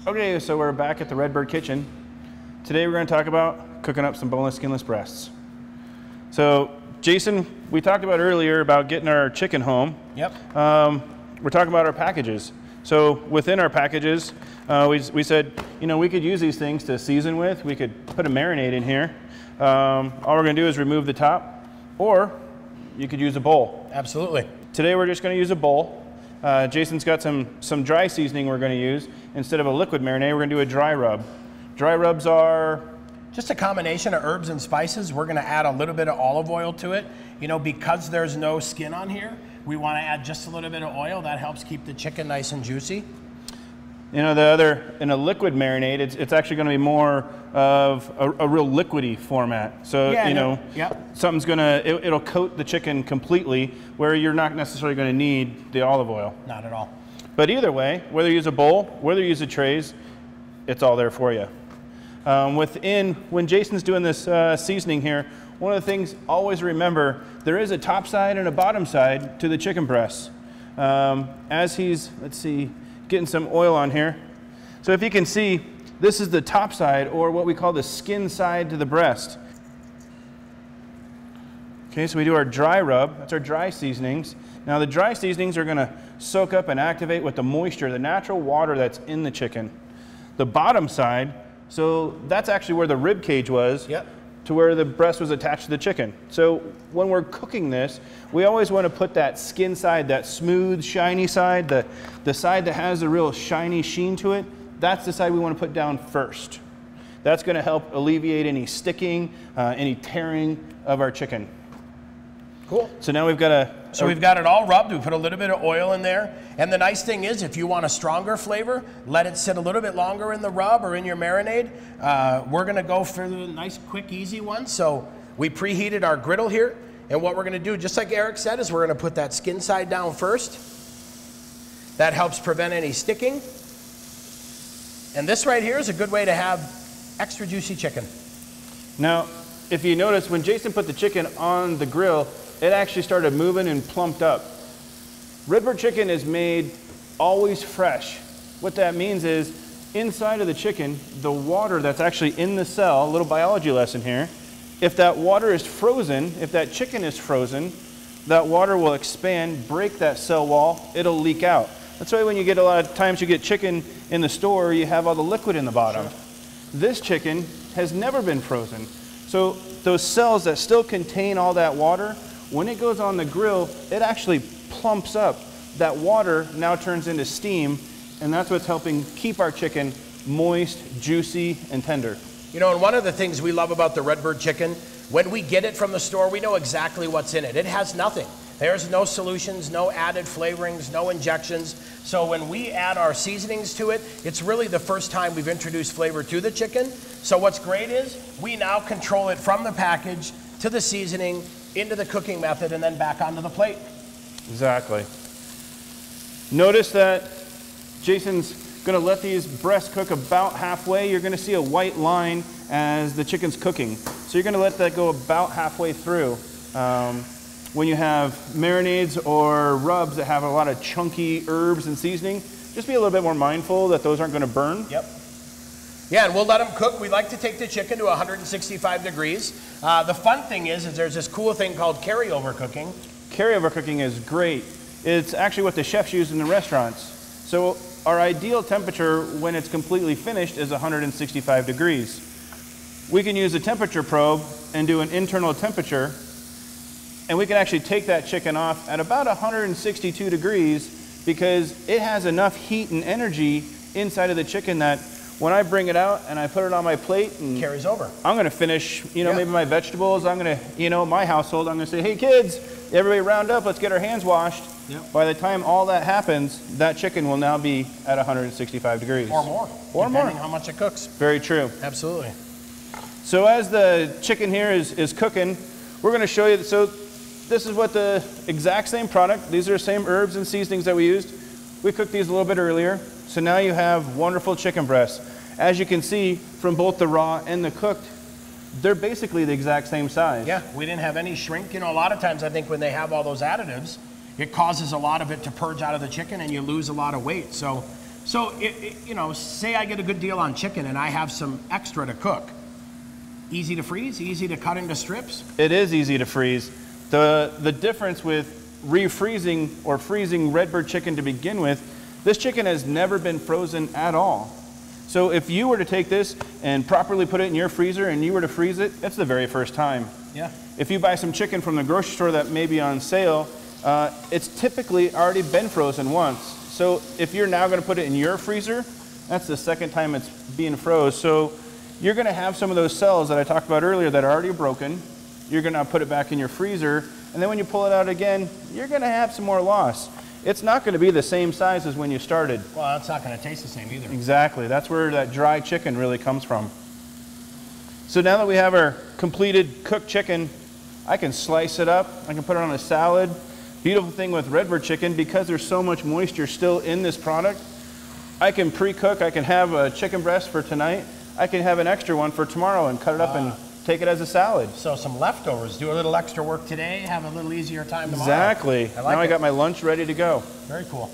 Okay, so we're back at the Redbird kitchen. Today we're going to talk about cooking up some boneless, skinless breasts. So, Jason, we talked about earlier about getting our chicken home. Yep. We're talking about our packages. So within our packages, we said, you know, we could use these things to season with. We could put a marinade in here. All we're going to do is remove the top, or you could use a bowl. Absolutely. Today we're just going to use a bowl. Jason's got some dry seasoning we're going to use. Instead of a liquid marinade, we're going to do a dry rub. Dry rubs are just a combination of herbs and spices. We're going to add a little bit of olive oil to it. You know, because there's no skin on here, we want to add just a little bit of oil. That helps keep the chicken nice and juicy. You know, in a liquid marinade, it's actually going to be more of a real liquidy format. So, yeah, you know, yep. Something's it'll coat the chicken completely, where you're not necessarily going to need the olive oil. Not at all. But either way, whether you use a bowl, whether you use the trays, it's all there for you. When Jason's doing this seasoning here, one of the things, always remember, there is a top side and a bottom side to the chicken breasts. As he's, let's see, getting some oil on here. So if you can see, this is the top side, or what we call the skin side to the breast. Okay, so we do our dry rub. That's our dry seasonings. Now the dry seasonings are going to soak up and activate with the moisture, the natural water that's in the chicken. The bottom side, so that's actually where the rib cage was. Yep. To where the breast was attached to the chicken. So when we're cooking this, we always want to put that skin side, that smooth, shiny side, the side that has a real shiny sheen to it, that's the side we want to put down first. That's going to help alleviate any sticking, any tearing of our chicken. Cool. So now we've got we've got it all rubbed. We put a little bit of oil in there. And the nice thing is, if you want a stronger flavor, let it sit a little bit longer in the rub or in your marinade. We're going to go for the nice, quick, easy one. So we preheated our griddle here. And what we're going to do, just like Eric said, is we're going to put that skin side down first. That helps prevent any sticking. And this right here is a good way to have extra juicy chicken. Now, if you notice, when Jason put the chicken on the grill, it actually started moving and plumped up. Redbird chicken is made always fresh. What that means is, inside of the chicken, the water that's actually in the cell, a little biology lesson here, if that water is frozen, if that chicken is frozen, that water will expand, break that cell wall, it'll leak out. That's why when you get a lot of times you get chicken in the store, you have all the liquid in the bottom. Sure. This chicken has never been frozen. So those cells that still contain all that water, when it goes on the grill, it actually plumps up. That water now turns into steam, and that's what's helping keep our chicken moist, juicy, and tender. You know, and one of the things we love about the Redbird chicken, when we get it from the store, we know exactly what's in it. It has nothing. There's no solutions, no added flavorings, no injections. So when we add our seasonings to it, it's really the first time we've introduced flavor to the chicken. So what's great is we now control it from the package to the seasoning, into the cooking method, and then back onto the plate. Exactly. Notice that Jason's going to let these breasts cook about halfway. You're going to see a white line as the chicken's cooking. So you're going to let that go about halfway through. When you have marinades or rubs that have a lot of chunky herbs and seasoning, just be a little bit more mindful that those aren't going to burn. Yep. Yeah, and we'll let them cook. We like to take the chicken to 165 degrees. The fun thing is there's this cool thing called carryover cooking. Carryover cooking is great. It's actually what the chefs use in the restaurants. So our ideal temperature when it's completely finished is 165 degrees. We can use a temperature probe and do an internal temperature, and we can actually take that chicken off at about 162 degrees because it has enough heat and energy inside of the chicken that when I bring it out and I put it on my plate and carries over. I'm going to finish, maybe my vegetables. I'm going to, my household, I'm going to say, hey kids, everybody round up, let's get our hands washed. Yep. By the time all that happens, that chicken will now be at 165 degrees. Or more. Depending how much it cooks. Very true. Absolutely. So as the chicken here is cooking, we're going to show you, so this is what the exact same product, these are the same herbs and seasonings that we used. We cooked these a little bit earlier. So now you have wonderful chicken breasts. As you can see from both the raw and the cooked, they're basically the exact same size. Yeah, we didn't have any shrink. A lot of times I think when they have all those additives, it causes a lot of it to purge out of the chicken and you lose a lot of weight. So So, you know, say I get a good deal on chicken and I have some extra to cook. Easy to freeze, easy to cut into strips? It is easy to freeze. The difference with refreezing or freezing Redbird chicken to begin with, this chicken has never been frozen at all. So if you were to take this and properly put it in your freezer and you were to freeze it, it's the very first time. Yeah. If you buy some chicken from the grocery store that may be on sale, it's typically already been frozen once. So if you're now going to put it in your freezer, that's the second time it's being froze. So you're going to have some of those cells that I talked about earlier that are already broken. You're going to put it back in your freezer, and then when you pull it out again, you're going to have some more loss. It's not going to be the same size as when you started. Well, it's not going to taste the same either. Exactly. That's where that dry chicken really comes from. So now that we have our completed cooked chicken, I can slice it up. I can put it on a salad. Beautiful thing with Redbird chicken, because there's so much moisture still in this product, I can pre-cook. I can have a chicken breast for tonight. I can have an extra one for tomorrow and cut it up and take it as a salad. So some leftovers. Do a little extra work today, have a little easier time tomorrow. Exactly. I like now I got my lunch ready to go. Very cool.